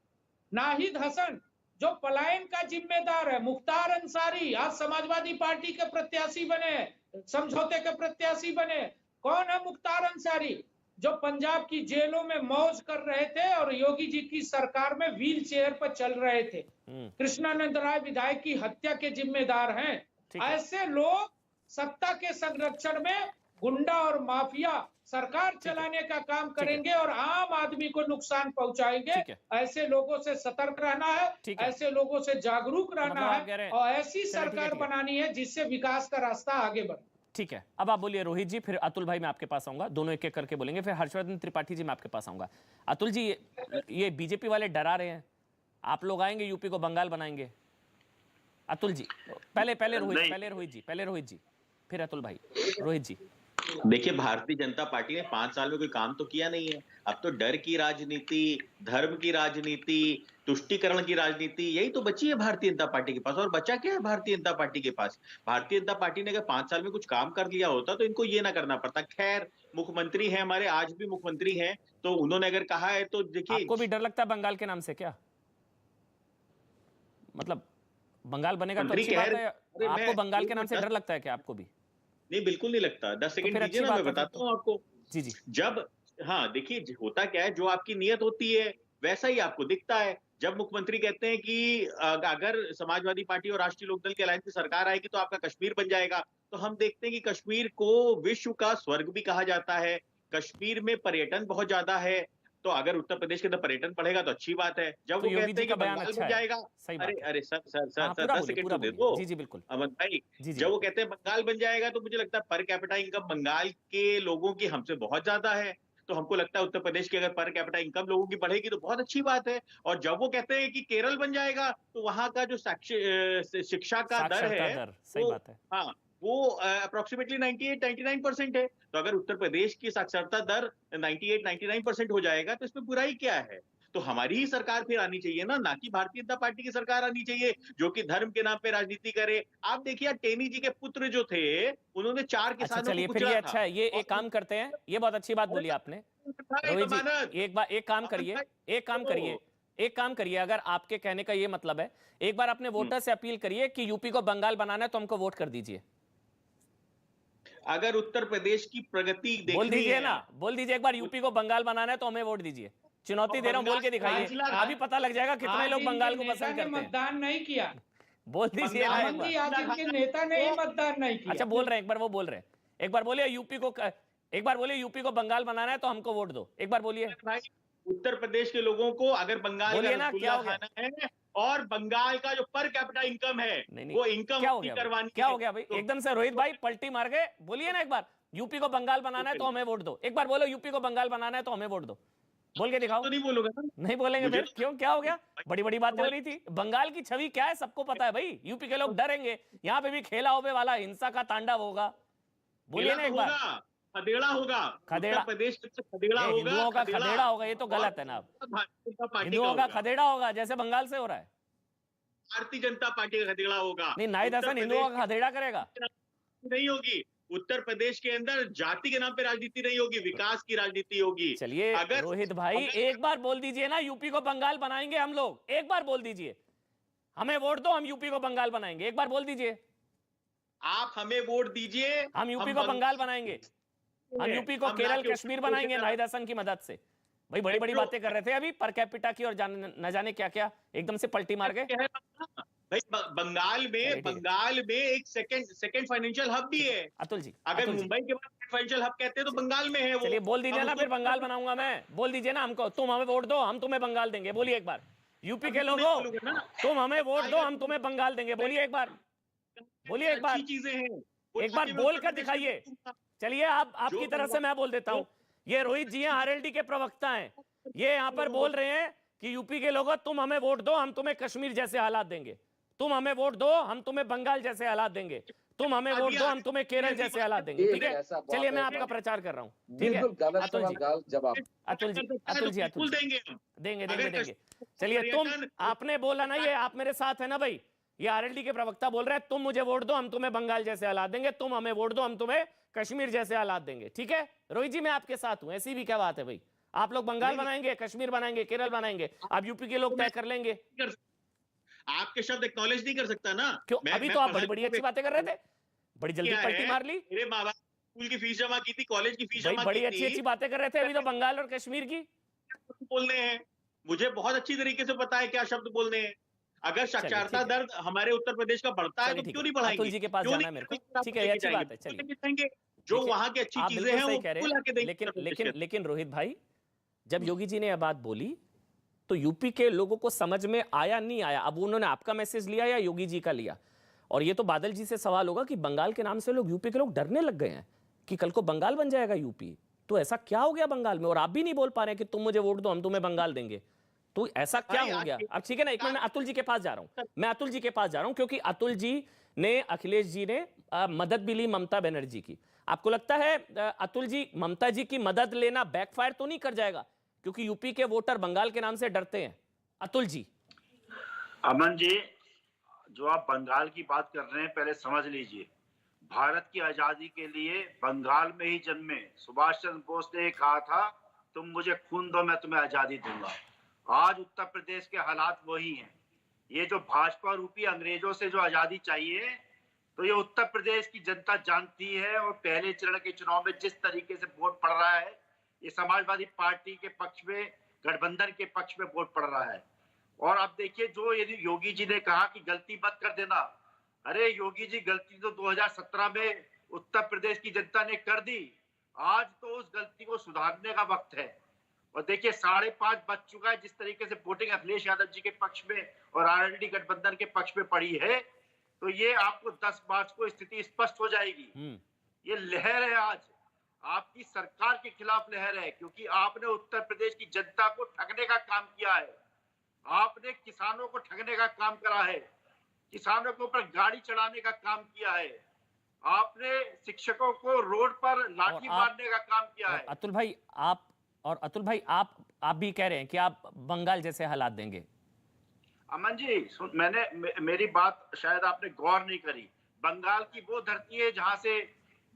नाहिद हसन जो पलायन का जिम्मेदार है, मुख्तार अंसारी आज समाजवादी पार्टी के प्रत्याशी बने, समझौते के प्रत्याशी बने। कौन है मुख्तार अंसारी? जो पंजाब की जेलों में मौज कर रहे थे और योगी जी की सरकार में व्हील चेयर पर चल रहे थे। कृष्णानंद राय विधायक की हत्या के जिम्मेदार हैं। ठीक है। ऐसे लोग सत्ता के संरक्षण में गुंडा और माफिया सरकार चलाने का काम करेंगे और आम आदमी को नुकसान पहुंचाएंगे। ठीक है। ऐसे लोगों से सतर्क रहना है, ठीक है। ऐसे लोगों से जागरूक मतलब रहना आप कह रहे है हैं- और ऐसी चलिए, ठीक है, सरकार ठीक है। बनानी है जिससे विकास का रास्ता आगे बढ़े। ठीक है, अब आप बोलिए रोहित जी, फिर अतुल भाई मैं आपके पास आऊंगा, दोनों एक एक करके बोलेंगे, फिर हर्षवर्धन त्रिपाठी जी मैं आपके पास आऊंगा। अतुल जी, ये बीजेपी वाले डरा रहे हैं, आप लोग आएंगे यूपी को बंगाल बनाएंगे? अतुल जी पहले रोहित जी फिर अतुल भाई। रोहित जी, देखिए, भारतीय जनता पार्टी ने 5 साल में कोई काम तो किया नहीं है। अब तो डर की राजनीति, धर्म की राजनीति, तुष्टीकरण की राजनीति, यही तो बची है भारतीय जनता पार्टी के पास। और बचा क्या है भारतीय जनता पार्टी के पास? भारतीय जनता पार्टी ने अगर 5 साल में कुछ काम कर लिया होता तो इनको ये ना करना पड़ता। खैर, मुख्यमंत्री हैं हमारे, आज भी मुख्यमंत्री हैं, तो उन्होंने अगर कहा है तो देखिए। आपको भी डर लगता है बंगाल के नाम से क्या? मतलब बंगाल बनेगा तो अच्छी बात है, आपको बंगाल के नाम से डर लगता है क्या आपको भी? नहीं, बिल्कुल नहीं लगता। 10 सेकंड दीजिए ना, मैं बताता हूँ आपको। जी जी। जब हाँ, देखिए होता क्या है, जो आपकी नियत होती है वैसा ही आपको दिखता है। जब मुख्यमंत्री कहते हैं कि अगर समाजवादी पार्टी और राष्ट्रीय लोकदल की अलायंस की सरकार आएगी तो आपका कश्मीर बन जाएगा, तो हम देखते हैं कि कश्मीर को विश्व का स्वर्ग भी कहा जाता है। कश्मीर में पर्यटन बहुत ज्यादा है, तो अगर उत्तर प्रदेश के अंदर पर्यटन बढ़ेगा तो अच्छी बात है। जब तो वो कहते हैं कि बंगाल बन जाएगा, अरे सर 10 सेकंड तो दे दो। जी जी बिल्कुल अमन भाई, जी। जब वो कहते हैं बंगाल बन जाएगा, तो मुझे लगता है पर कैपिटा इनकम बंगाल के लोगों की हमसे बहुत ज्यादा है, तो हमको लगता है उत्तर प्रदेश की अगर पर कैपिटा इनकम लोगों की बढ़ेगी तो बहुत अच्छी बात है। और जब वो कहते हैं कि केरल बन जाएगा, तो वहां का जो शिक्षा का दर है, सही बात है, हाँ, वो अप्रोक्सीमेटली 98-99% है। तो अगर उत्तर प्रदेश की साक्षरता दर 98-99% हो जाएगा तो इसमें बुराई क्या है? तो हमारी ही सरकार फिर आनी चाहिए ना कि भारतीय जनता पार्टी की सरकार आनी चाहिए जो कि धर्म के नाम पे राजनीति करे। आप देखिए, टेनी जी के पुत्र जो थे, उन्होंने 4 किसानों को चलिए फिर ये अच्छा है, ये एक काम करते हैं, ये बहुत अच्छी बात बोली आपने रोहित जी। एक काम करिए, अगर आपके कहने का ये मतलब है, एक बार अपने वोटर से अपील करिए कि यूपी को बंगाल बनाना है तो हमको वोट कर दीजिए। अगर उत्तर प्रदेश की प्रगति देखनी बोल दीजिए है, ना, बोल दीजिए एक बार यूपी को बंगाल बनाना है तो हमें वोट दीजिए। चुनौती दे रहा हूं, बोल के दिखाइए, अभी पता लग जाएगा कितने लोग बंगाल को पसंद करते हैं। मतदान नहीं किया, बोल दीजिए ना एक बार। आज इनके नेता ने ही मतदान नहीं किया। अच्छा बोल रहे हैं, एक बार वो बोल रहे हैं, एक बार बोलिए यूपी को बंगाल बनाना है तो हमको वोट दो, एक बार बोलिए। उत्तर प्रदेश के लोगों को अगर बंगाल का रसगुल्ला खाना है और बंगाल का जो पर कैपिटा इनकम है, वो इनकम करवानी, क्या हो गया भाई? एकदम से रोहित भाई पलटी मार गए। बोलिए ना एक बार, यूपी को बंगाल बनाना है तो हमें वोट दो, एक बार बोलो यूपी को बंगाल बनाना है तो हमें वोट दो, बोल के दिखाओ। तो नहीं बोलोगे ना? नहीं बोलेंगे फिर क्यों? क्या हो गया? बड़ी बड़ी बातें हो रही थी। बंगाल की छवि क्या है सबको पता है भाई, यूपी के लोग डरेंगे, यहाँ पे भी खेला होवे वाला हिंसा का तांडव होगा। बोलिए ना एक बार। खदेड़ा होगा, उत्तर प्रदेश खदेड़ा होगा, हिंदुओं का खदेड़ा होगा, ये तो गलत है ना। हिंदुओं का खदेड़ा होगा जैसे बंगाल से हो रहा है। भारतीय जनता पार्टी का खदेड़ा होगा। नहीं, नाहिद हसन हिंदुओं का खदेड़ा करेगा? नहीं होगी। उत्तर प्रदेश के अंदर जाति के नाम पे राजनीति नहीं होगी, विकास की राजनीति होगी। चलिए रोहित भाई, एक बार बोल दीजिए ना, यूपी को बंगाल बनाएंगे हम लोग, एक बार बोल दीजिए, हमें वोट दो, हम यूपी को बंगाल बनाएंगे, एक बार बोल दीजिए। आप हमें वोट दीजिए, हम यूपी को बंगाल बनाएंगे, हम यूपी को केरल कश्मीर बनाएंगे नाहिद हसन की मदद से। भाई बड़ी बड़ी बातें कर रहे थे अभी पर कैपिटा की और न जाने क्या क्या, एकदम से पल्टी मार गए। भाई बंगाल में एक सेकंड फाइनेंशियल हब भी है। अतुल जी, अगर मुंबई के बाद फाइनेंशियल हब कहते हैं तो बंगाल में है वो। चलिए बोल दीजिए ना, फिर बंगाल बनाऊंगा मैं। बोल दीजिए ना हमको, तुम हमें वोट दो, हम तुम्हें बंगाल देंगे। बोलिए एक बार, यूपी के लोगों, तुम हमें वोट दो, हम तुम्हें बंगाल देंगे। बोलिए एक बार, बोलिए एक बार, चीजें हैं, एक बार बोल कर दिखाइए। चलिए आप, आपकी तरफ से मैं बोल देता हूं। ये रोहित जी हैं, आरएलडी के प्रवक्ता हैं, ये यहाँ पर बोल रहे हैं कि यूपी के लोगों, तुम हमें वोट दो, हम तुम्हें कश्मीर जैसे हालात देंगे। तुम हमें वोट दो, हम तुम्हें बंगाल जैसे हालात देंगे। तुम हमें वोट दो, हम तुम्हें केरल जैसे हालात देंगे। ठीक है, चलिए मैं आपका प्रचार कर रहा हूँ। ठीक है अतुल जी, अतुल जी, अतुल जी, अतुल देंगे देंगे देंगे देंगे। चलिए तुम, आपने बोला ना, ये आप मेरे साथ है ना भाई, ये आरएलडी के प्रवक्ता बोल रहे हैं, तुम मुझे वोट दो, हम तुम्हें बंगाल जैसे हालात देंगे। तुम हमें वोट दो, हम तुम्हें कश्मीर जैसे हालात देंगे। ठीक है रोहित जी, मैं आपके साथ हूं। ऐसी भी क्या बात है भाई, आप लोग बंगाल बनाएंगे, कश्मीर बनाएंगे, केरल बनाएंगे, आप यूपी के लोग तय कर लेंगे। आपके शब्द एक्नॉलेज नहीं कर सकता ना। क्यों? अभी तो आप बड़ी बड़ी अच्छी बातें कर रहे थे, बड़ी जल्दी पलटी मार ली। मेरे माँ बाप स्कूल की फीस जमा की थी, कॉलेज की फीस जमा की थी, बड़ी अच्छी अच्छी बातें कर रहे थे। अभी तो बंगाल और कश्मीर की बोलने हैं। मुझे बहुत अच्छी तरीके से पता है क्या शब्द बोलने हैं। अगर साक्षरता दर हमारे उत्तर प्रदेश का बढ़ता है तो क्यों नहीं बढ़ाएंगे? अतुल जी के पास जाना है मेरे को। ठीक है, अच्छी बात है। चलिए, जो वहां की अच्छी चीजें हैं वो लाके देंगे। लेकिन लेकिन लेकिन रोहित भाई, जब योगी जी ने यह बात बोली तो यूपी के लोगों को समझ में आया नहीं आया? अब उन्होंने आपका मैसेज लिया या योगी जी का लिया? और ये तो बादल जी से सवाल होगा कि बंगाल के नाम से लोग, यूपी के लोग डरने लग गए हैं कि कल को बंगाल बन जाएगा यूपी। तो ऐसा क्या हो गया बंगाल में? और आप भी नहीं बोल पा रहे हैं कि तुम मुझे वोट दो, हम तुम्हें बंगाल देंगे। तो ऐसा क्या हो गया? अब ठीक है ना, एक मिनट, मैं अतुल जी के पास जा रहा हूं। मैं अतुल जी के पास जा रहा हूं क्योंकि अतुल जी ने, अखिलेश जी ने मदद भी ली ममता बनर्जी की। आपको लगता है अतुल जी, ममता जी की मदद लेना बैकफायर तो नहीं कर जाएगा? क्योंकि यूपी के वोटर बंगाल के नाम से डरते हैं। अतुल जी। अमन जी, जो आप बंगाल की बात कर रहे हैं, पहले समझ लीजिए, भारत की आजादी के लिए बंगाल में ही जन्मे सुभाष चंद्र बोस ने कहा था, तुम मुझे खून दो, मैं तुम्हें आजादी दूंगा। आज उत्तर प्रदेश के हालात वही हैं। ये जो भाजपा रूपी अंग्रेजों से जो आजादी चाहिए, तो ये उत्तर प्रदेश की जनता जानती है। और पहले चरण के चुनाव में जिस तरीके से वोट पड़ रहा है, ये समाजवादी पार्टी के पक्ष में, गठबंधन के पक्ष में वोट पड़ रहा है। और अब देखिए, जो यदि योगी जी ने कहा कि गलती मत कर देना, अरे योगी जी, गलती तो 2017 में उत्तर प्रदेश की जनता ने कर दी। आज तो उस गलती को सुधारने का वक्त है। और देखिए 5:30 बज चुका है। जिस तरीके से वोटिंग अखिलेश यादव जी के पक्ष में और आरएलडी गठबंधन के पक्ष में पड़ी है, तो ये आपको 10 मार्च को स्थिति स्पष्ट हो जाएगी। ये लहर है, आज आपकी सरकार के खिलाफ लहर है, क्योंकि आपने उत्तर प्रदेश की जनता को ठगने का काम किया है। आपने किसानों को ठगने का काम करा है, किसानों के ऊपर गाड़ी चढ़ाने का काम किया है, आपने शिक्षकों को रोड पर लाठी मारने का काम किया है। अतुल भाई, आप भी कह रहे हैं कि आप बंगाल जैसे हालात देंगे। अमन जी, मेरी बात शायद आपने गौर नहीं करी। बंगाल की वो धरती है जहां से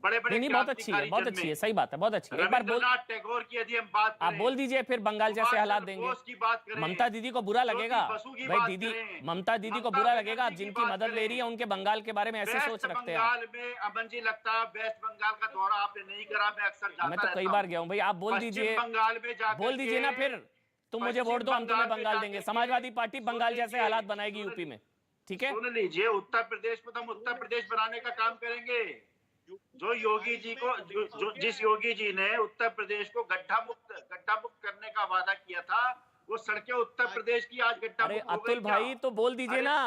बड़े-बड़े नहीं, बहुत अच्छी है, बहुत अच्छी है, सही बात है, बहुत अच्छी है। एक बार बोल, टैगोर की यदि हम बात करें, आप बोल दीजिए, फिर बंगाल जैसे हालात देंगे। ममता दीदी को बुरा लगेगा भाई, दीदी, ममता दीदी को बुरा लगेगा। आप जिनकी मदद ले रही है उनके बंगाल के बारे में ऐसे सोच रखते हैं। बंगाल में अमन जी, लगता है वेस्ट बंगाल का दौरा आपने नहीं करा। मैं अक्सर जाता रहता हूं, मैं तो कई बार गया हूं भाई। आप बोल दीजिए, बंगाल में जाकर बोल दीजिए ना, फिर तुम मुझे वोट दो, हम तुम्हें बंगाल देंगे। समाजवादी पार्टी बंगाल जैसे हालात बनाएगी यूपी में। ठीक है, सुन लीजिए, उत्तर प्रदेश में तो हम उत्तर प्रदेश बनाने का काम करेंगे। जो योगी जी को, जिस योगी जी ने उत्तर प्रदेश को गड्ढा मुक्त करने का वादा किया था, वो सड़कें उत्तर प्रदेश की आज गड्ढा मुक्त हो गई। अतुल भाई, तो बोल दीजिए ना,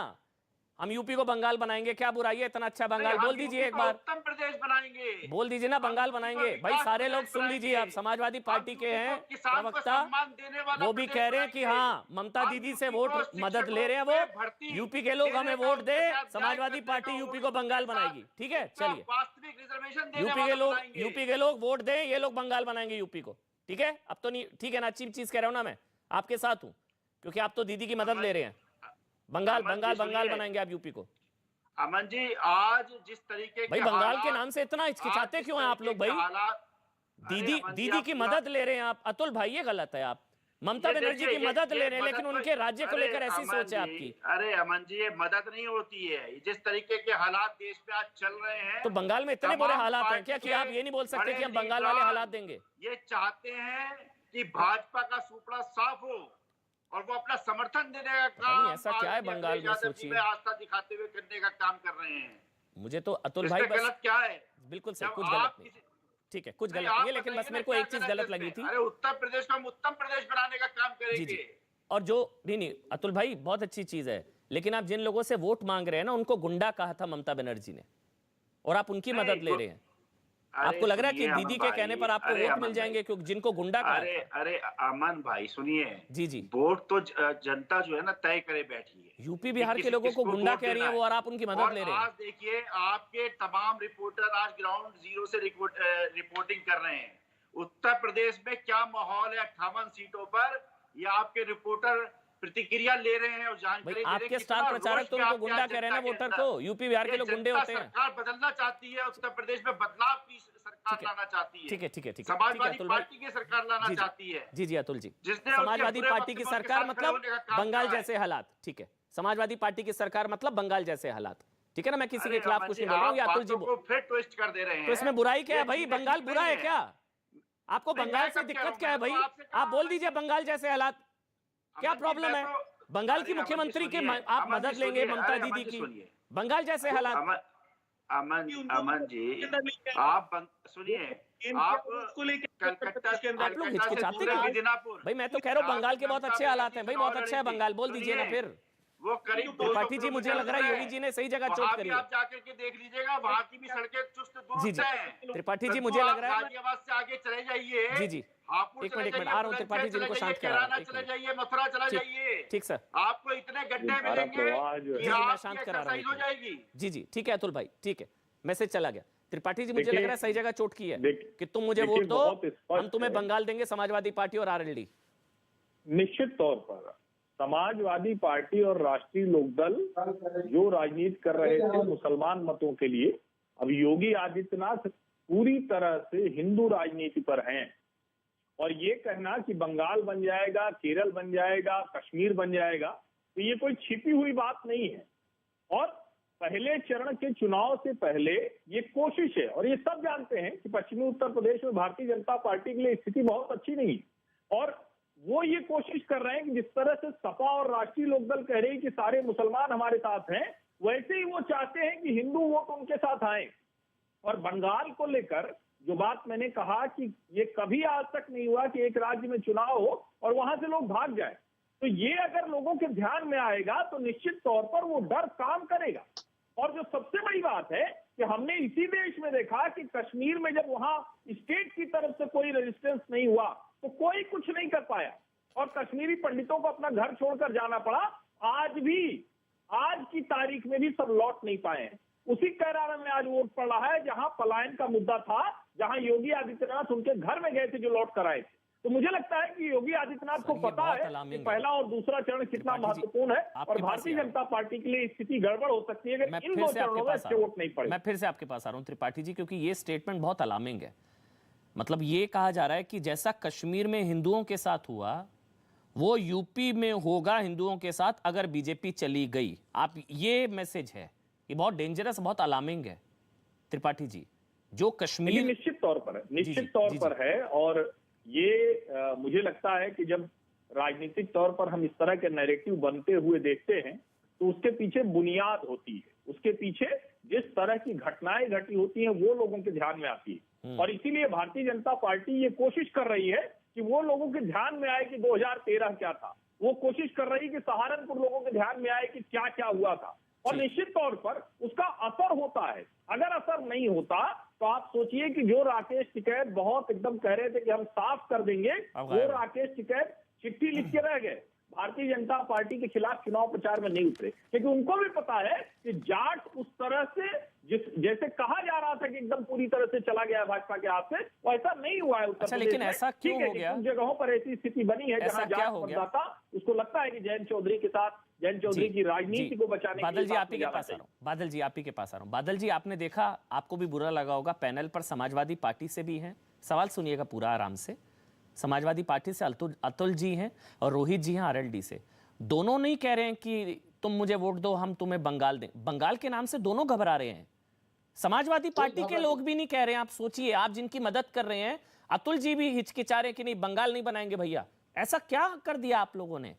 हम यूपी को बंगाल बनाएंगे। क्या बुराई है? इतना अच्छा बंगाल बोल दीजिए एक बार। उत्तर प्रदेश बनाएंगे, बोल दीजिए ना, बंगाल बनाएंगे। भाई सारे लोग सुन लीजिए, आप समाजवादी पार्टी के हैं प्रवक्ता, वो भी कह रहे हैं कि हाँ, ममता दीदी से वोट मदद ले रहे हैं वो। यूपी के लोग हमें वोट दे, समाजवादी पार्टी यूपी को बंगाल बनाएगी। ठीक है, चलिए, वास्तविक रिजर्वेशन यूपी के लोग वोट दें, ये लोग बंगाल बनाएंगे यूपी को। ठीक है, अब तो नहीं, ठीक है ना, अच्छी चीज कह रहा हूं ना, मैं आपके साथ हूं, क्योंकि आप तो दीदी की मदद ले रहे हैं। बंगाल बनाएंगे आप यूपी को। अमन जी, आज जिस तरीके भाई बंगाल के नाम से इतना हिचकिचाते क्यों हैं आप लोग भाई? दीदी की मदद ले रहे हैं आप। अतुल भाई, ये गलत है। आप ममता बनर्जी की मदद ले रहे हैं, लेकिन उनके राज्य को लेकर ऐसी सोच है आपकी। अरे अमन जी, ये मदद नहीं होती है। जिस तरीके के हालात देश में आज चल रहे हैं, तो बंगाल में इतने बुरे हालात हैं क्या कि आप ये नहीं बोल सकते कि हम बंगाल वाले हालात देंगे? ये चाहते हैं कि भाजपा का सुपड़ा साफ हो और वो अपना समर्थन देने का काम ऐसा क्या है बंगाल में, सोचिए, में आस्था दिखाते हुए करने का काम कर रहे हैं। मुझे तो अतुल भाई बस गलत क्या है? बिल्कुल सही, कुछ गलत नहीं, ठीक है, कुछ गलत नहीं है, लेकिन बस मेरे को एक चीज गलत लगी थी। अरे उत्तर प्रदेश को हम उत्तम प्रदेश बनाने का काम करेंगे। और जो नहीं अतुल भाई बहुत अच्छी चीज है, लेकिन आप जिन लोगों से वोट मांग रहे हैं ना, उनको गुंडा कहा था ममता बनर्जी ने, और आप उनकी मदद ले रहे हैं। आपको लग रहा है कि दीदी के कहने पर आपको वोट मिल जाएंगे क्योंकि जिनको गुंडा कहा? अरे अमन भाई सुनिए, जी वोट तो जनता जो है ना तय करे बैठी है। यूपी बिहार के लोगों को गुंडा कह रही है वो, और आप उनकी मदद ले रहे हैं। आज देखिए आपके तमाम रिपोर्टर आज ग्राउंड जीरो से रिपोर्टिंग कर रहे हैं। उत्तर प्रदेश में क्या माहौल है 58 सीटों पर, ये आपके रिपोर्टर प्रतिक्रिया ले रहे हैं और जानकारी दे रहे हैं। आपके स्टार प्रचारक तो उनको गुंडा कह रहे हैं ना वोटर को। यूपी बिहार के लोग गुंडे होते हैं। सरकार बदलना चाहती है, उत्तर प्रदेश में बदलाव की सरकार लाना चाहती है। ठीक है समाजवादी पार्टी की सरकार लाना चाहती है। जी अतुल जी, समाजवादी पार्टी की सरकार मतलब बंगाल जैसे हालात। ठीक है, समाजवादी पार्टी की सरकार मतलब बंगाल जैसे हालात। ठीक है ना, मैं किसी के खिलाफ कुछ नहीं बोल रहा हूँ। अतुल जी फिर ट्विस्ट कर दे रहे हैं, तो इसमें बुराई क्या है भाई? बंगाल बुरा है क्या? आपको बंगाल से दिक्कत क्या है भाई? आप बोल दीजिए बंगाल जैसे हालात, क्या प्रॉब्लम है? बंगाल की मुख्यमंत्री के आप मदद लेंगे ममता दीदी की, बंगाल जैसे हालात। अमन जी आप सुनिए, आप लोग हिचकिचाते क्यों भाई? मैं तो कह रहा हूँ बंगाल के बहुत अच्छे हालात हैं भाई, बहुत अच्छा है बंगाल, बोल दीजिए ना फिर। वो करीब त्रिपाठी जी, मुझे लग रहा है योगी जी ने सही जगह चोट करी है। आप जाकर के देख लीजिएगा, वहाँ की भी सड़कें चुस्त दुरुस्त हैं। त्रिपाठी जी मुझे लग रहा है गाजियाबाद से आगे चले जाइए। जी एक मिनट आ रहा हूँ त्रिपाठी जी को शांत करा रहा हूँ। चले जाइए, मथुरा चला जाइए। ठीक सर, आपको इतने गड्ढे मिलेंगे कि मैं शांत करा रहा हो जाएगी। जी ठीक है अतुल भाई, ठीक है, मैसेज चला गया। त्रिपाठी जी मुझे लग रहा है सही जगह चोट की है कि तुम मुझे वोट दो, हम तुम्हें बंगाल देंगे, समाजवादी पार्टी और आरएलडी। निश्चित तौर पर समाजवादी पार्टी और राष्ट्रीय लोकदल जो राजनीति कर रहे थे मुसलमान मतों के लिए, अब योगी आदित्यनाथ पूरी तरह से हिंदू राजनीति पर हैं। और ये कहना कि बंगाल बन जाएगा, केरल बन जाएगा, कश्मीर बन जाएगा, तो ये कोई छिपी हुई बात नहीं है। और पहले चरण के चुनाव से पहले ये कोशिश है, और ये सब जानते हैं कि पश्चिमी उत्तर प्रदेश में भारतीय जनता पार्टी के लिए स्थिति बहुत अच्छी नहीं, और वो ये कोशिश कर रहे हैं कि जिस तरह से सपा और राष्ट्रीय लोकदल कह रहे हैं कि सारे मुसलमान हमारे साथ हैं, वैसे ही वो चाहते हैं कि हिंदू वोट उनके साथ आए। और बंगाल को लेकर जो बात मैंने कहा कि ये कभी आज तक नहीं हुआ कि एक राज्य में चुनाव हो और वहां से लोग भाग जाए, तो ये अगर लोगों के ध्यान में आएगा तो निश्चित तौर पर वो डर काम करेगा। और जो सबसे बड़ी बात है कि हमने इसी देश में देखा कि कश्मीर में जब वहां स्टेट की तरफ से कोई रेजिस्टेंस नहीं हुआ तो कोई कुछ नहीं कर पाया, और कश्मीरी पंडितों को अपना घर छोड़कर जाना पड़ा। आज की तारीख में भी सब लौट नहीं पाए हैं। उसी कैराना में आज वोट पड़ रहा है जहां पलायन का मुद्दा था, जहां योगी आदित्यनाथ उनके घर में गए थे जो लौट कर आए थे। तो मुझे लगता है कि योगी आदित्यनाथ को पता है कि पहला और दूसरा चरण कितना महत्वपूर्ण है, और भारतीय जनता पार्टी के लिए स्थिति गड़बड़ हो सकती है अगर इन दो चरणों में अच्छे वोट नहीं पड़े। मैं फिर से आपके पास आ रहा हूं त्रिपाठी जी, क्योंकि ये स्टेटमेंट बहुत अलार्मिंग है। मतलब ये कहा जा रहा है कि जैसा कश्मीर में हिंदुओं के साथ हुआ वो यूपी में होगा हिंदुओं के साथ अगर बीजेपी चली गई। आप ये मैसेज है, ये बहुत डेंजरस, बहुत अलार्मिंग है त्रिपाठी जी। जो कश्मीर निश्चित तौर पर है, निश्चित तौर पर है, और ये मुझे लगता है कि जब राजनीतिक तौर पर हम इस तरह के नैरेटिव बनते हुए देखते हैं तो उसके पीछे बुनियाद होती है, उसके पीछे जिस तरह की घटनाएं घटी होती हैं वो लोगों के ध्यान में आती है। और इसीलिए भारतीय जनता पार्टी ये कोशिश कर रही है कि वो लोगों के ध्यान में आए कि 2013 क्या था, वो कोशिश कर रही है कि सहारनपुर लोगों के ध्यान में आए कि क्या क्या हुआ था, और निश्चित तौर पर उसका असर होता है। अगर असर नहीं होता तो आप सोचिए कि जो राकेश टिकैत बहुत एकदम कह रहे थे कि हम साफ कर देंगे, वो राकेश टिकैत चिट्ठी लिख के रह गए, भारतीय जनता पार्टी के खिलाफ चुनाव प्रचार में नहीं उतरे, क्योंकि उनको भी पता है कि जाट उस तरह से जैसे कहा जा रहा था कि एकदम पूरी तरह से चला गया भाजपा के हाथ से, वैसा नहीं हुआ है उत्तर प्रदेश। लेकिन ऐसा क्यों हो गया? उन जगहों पर ऐसी स्थिति बनी है जहां जाट मतदाता उसको लगता है कि जयंत चौधरी के साथ, जयंत चौधरी की राजनीति को बचाने के लिए बादल जी आप ही के पास आ रहा हूं। बादल जी आप ही के पास आ रहा हूं। बादल जी आपने देखा, आपको भी बुरा लगा होगा, पैनल पर समाजवादी पार्टी से भी हैं। सवाल सुनिएगा पूरा आराम से। समाजवादी पार्टी से अतुल जी हैं और रोहित जी हैं आरएलडी से। दोनों नहीं कह रहे हैं कि तुम मुझे वोट दो, हम तुम्हें बंगाल दें। बंगाल के नाम से दोनों घबरा रहे हैं। समाजवादी पार्टी के लोग भी नहीं कह रहे हैं। आप सोचिए, आप जिनकी मदद कर रहे हैं, अतुल जी भी हिचकिचा रहे हैं कि नहीं बंगाल नहीं बनाएंगे भैया। ऐसा क्या कर दिया आप लोगों ने?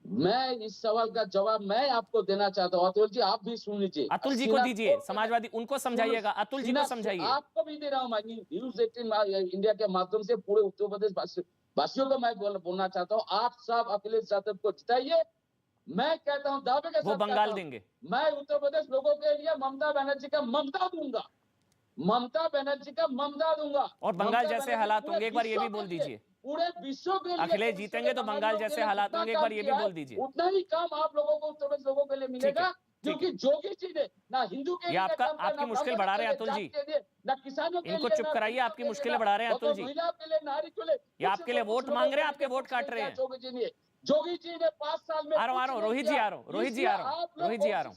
मैं इस सवाल का जवाब मैं आपको देना चाहता हूँ। अतुल जी आप भी सुन लीजिए। अतुल जी को दीजिए, समाजवादी उनको समझाइएगा, अतुल जी को समझाइए। आपको भी दे रहा हूँ मैं न्यूज 18 इंडिया के माध्यम से पूरे उत्तर प्रदेश वासियों को मैं बोलना चाहता हूँ, आप सब अखिलेश यादव को जिताइए। मैं कहता हूँ दावे के साथ वो बंगाल देंगे। मैं उत्तर प्रदेश लोगों के लिए ममता बनर्जी का ममता दूंगा, ममता बनर्जी का ममता दूंगा। और बंगाल जैसे हालात होंगे एक बार ये भी बोल दीजिए। पूरे विश्व के लिए अखिलेश जीतेंगे तो बंगाल जैसे हालात होंगे, एक बार ये भी बोल दीजिए। उतना ही काम आप लोगों को उत्तर प्रदेश लोगों के लिए मिलेगा, क्योंकि जोगी जी ने ना हिंदू के लिए आपकी मुश्किल बढ़ा रहे हैं अतुल जी, ना किसानों के लिए, इनको चुप कराइए, आपकी मुश्किलें बढ़ा रहे हैं अतुल जी। महिला के लिए, नारी के लिए, ये आपके लिए वोट मांग रहे हैं, आपके वोट काट रहे हैं। जोगी जी ने 5 साल में आ रहा हूँ रोहित जी आ रहा हूँ।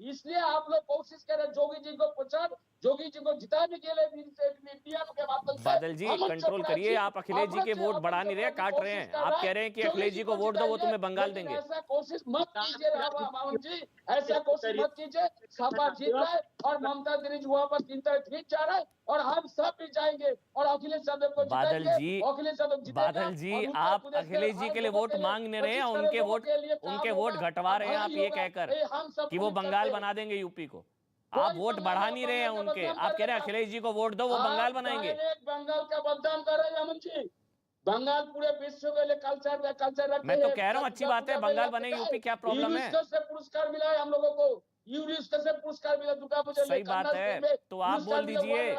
इसलिए आप लोग कोशिश करें जोगी जी को प्रचार, जोगी जी को जिताने के लिए मीडिया के माध्यम से। बादल जी कंट्रोल करिए, आप अखिलेश जी के वोट बढ़ा नहीं रहे, काट रहे हैं। आप कह रहे हैं कि अखिलेश जी को वोट दो, वो तुम्हें बंगाल देंगे। ऐसा कोशिश मत कीजिए राम जी, ऐसा कोशिश मत कीजिए। सपा जीत रहा है और ममता बनर्जी वापस जीत जा रहा है और हम सब भी जाएंगे और अखिलेश यादव को बादल जी, अखिलेश यादव बादल जी आप अखिलेश जी के लिए वोट मांग नहीं रहे हैं, उनके वोट घटवा रहे हैं आप ये कहकर कि वो बंगाल बना देंगे यूपी को। आप वोट बढ़ा नहीं रहे हैं उनके, आप कह रहे हैं अखिलेश जी को वोट दो, वो बंगाल बनाएंगे। बंगाल का बदनाम कर रहे हैं अमन जी, बंगाल पूरे विश्व के लिए कल्चर रखते। मैं तो कह रहा हूँ अच्छी बात है, बंगाल बनेगी, यूपी क्या प्रॉब्लम है? से पुरस्कार मिला है हम लोगों को, यूनेस्को से पुरस्कार मिला दुर्गा पूजा। सही बात है, तो आप बोल दीजिए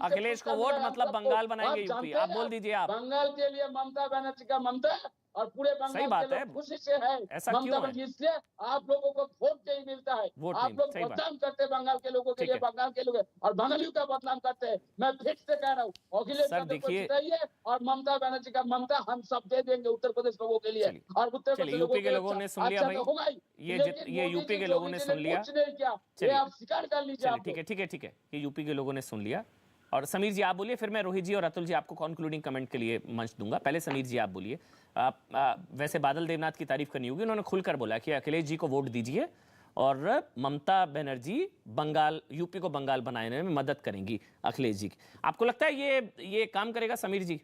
अखिलेश को वोट मतलब बंगाल बनाएंगे यूपी, आप बोल दीजिए। आप बंगाल के लिए ममता बनर्जी का ममता और पूरे बंगाल के लोग खुशी से है। ऐसा क्यों है? इसलिए आप लोगों को वोट नहीं मिलता है, आप लोग बदनाम करते हैं बंगाल के लोगों के लिए, बंगाल के लोग और बंगालियों का बदनाम करते हैं। मैं फिर से कह रहा हूँ अखिलेश यादव को जिताइए और ममता बनर्जी का ममता हम सब दे देंगे उत्तर प्रदेश लोगों के लिए। और उत्तर प्रदेश यूपी के लोगों ने सुन लिया भाई, ये यूपी के लोगों ने सुन लिया, आप स्वीकार कर लीजिए। ठीक है, ये यूपी के लोगों ने सुन लिया। और समीर जी आप बोलिए, फिर मैं रोहित जी और अतुल जी आपको कंक्लूडिंग कमेंट के लिए मंच दूंगा। पहले समीर जी आप बोलिए। वैसे बादल देवनाथ की तारीफ करनी होगी, उन्होंने खुलकर बोला कि अखिलेश जी को वोट दीजिए और ममता बनर्जी बंगाल, यूपी को बंगाल बनाने में मदद करेंगी अखिलेश जी की। आपको लगता है ये काम करेगा समीर जी?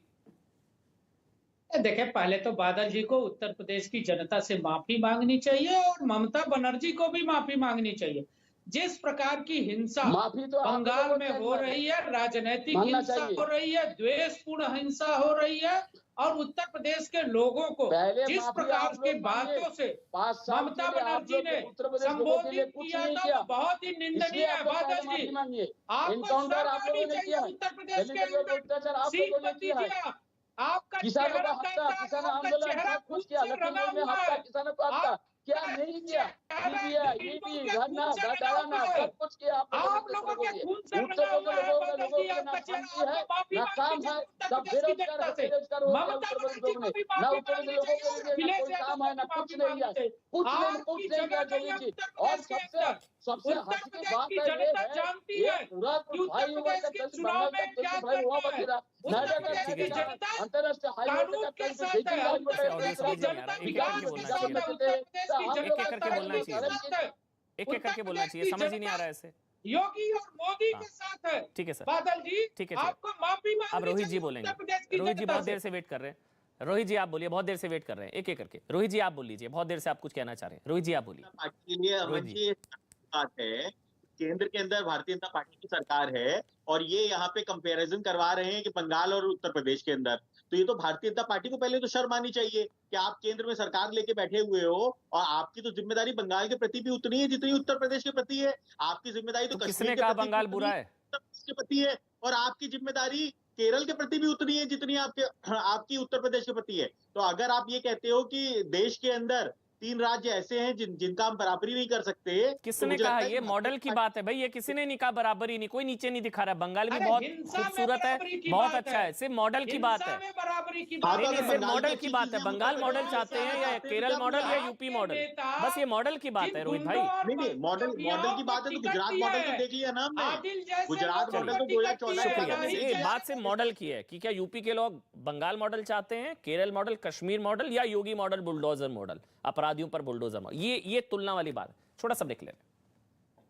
देखिए, पहले तो बादल जी को उत्तर प्रदेश की जनता से माफी मांगनी चाहिए और ममता बनर्जी को भी माफी मांगनी चाहिए। जिस प्रकार की हिंसा बंगाल में हो रही है, राजनीतिक हिंसा हो रही है, द्वेषपूर्ण हिंसा हो रही है और उत्तर प्रदेश के लोगों को जिस प्रकार की बातों से ममता बनर्जी ने संबोधित किया था वो बहुत ही निंदनीय है। बादल जी आपको चाहिए उत्तर प्रदेश के अंदर सीट पर दीजिए। आपका किसानों का हफ्ता, किसान आंदोलन सब कुछ किया, लखनऊ में हफ्ता किसानों का हफ्ता क्या नहीं किया? धरना सब कुछ किया आप लोगों के लिए। उत्तर प्रदेश लोगों के ना शांति है ना काम है, सब बेरोजगार हो गए उत्तर प्रदेश लोगों ने, ना उत्तर प्रदेश लोगों के लिए कोई काम है ना कुछ नहीं है, कुछ नहीं किया जोगी जी। और सबसे हंसी की बात है ये पूरा भाई हुआ अंतरराष्ट्रीय हाईवे एक करके बोलना चाहिए, समझ ही नहीं आ रहा है ऐसे। योगी और मोदी के साथ है। ठीक है सर, बादल जी ठीक है, आपको माफी मांगनी। अब रोहित जी बोलेंगे। रोहित जी बहुत देर से वेट कर रहे हैं। रोहित जी आप बोलिए, बहुत देर से वेट कर रहे हैं, एक करके। रोहित जी आप बोल लीजिए, बहुत देर से आप कुछ कहना चाह रहे हैं। रोहित जी आप बोलिए। बात है केंद्र के अंदर भारतीय जनता पार्टी की सरकार है और ये यहाँ पे कंपैरिजन करवा रहे हैं कि बंगाल और उत्तर प्रदेश के अंदर, तो ये तो भारतीय जनता पार्टी को पहले तो शर्म आनी चाहिए कि आप केंद्र में सरकार लेके बैठे हुए हो और आपकी तो जिम्मेदारी बंगाल के प्रति भी उतनी है जितनी उत्तर प्रदेश के प्रति है। आपकी जिम्मेदारी तो किसने कहा बंगाल बुरा है? उत्तर प्रदेश के प्रति है और आपकी जिम्मेदारी केरल के प्रति भी उतनी है जितनी आपकी उत्तर प्रदेश के प्रति है। तो अगर आप ये कहते हो कि देश के अंदर 3 राज्य ऐसे हैं जिनका हम बराबरी नहीं कर सकते, किसने कहा? ये मॉडल की बात है भाई, ये किसी ने नहीं कहा बराबरी नहीं, कोई नीचे नहीं दिखा रहा है। बंगाल भी बहुत खूबसूरत है, बहुत अच्छा है, सिर्फ मॉडल की बात है। सिर्फ मॉडल की बात है। बंगाल मॉडल चाहते हैं या केरल मॉडल या यूपी मॉडल, बस ये मॉडल की बात है रोहित भाई। नहीं, मॉडल की बात है तो गुजरात मॉडल तो देख लिया ना हमने, गुजरात मॉडल तो 2014 ये बात सिर्फ मॉडल की है कि क्या यूपी के लोग बंगाल मॉडल चाहते हैं, केरल मॉडल, कश्मीर मॉडल या योगी मॉडल, बुलडोजर मॉडल, अपराधियों पर बुलडोजर मॉडल। ये तुलना वाली बात है। छोटा सा ब्रेक ले लें।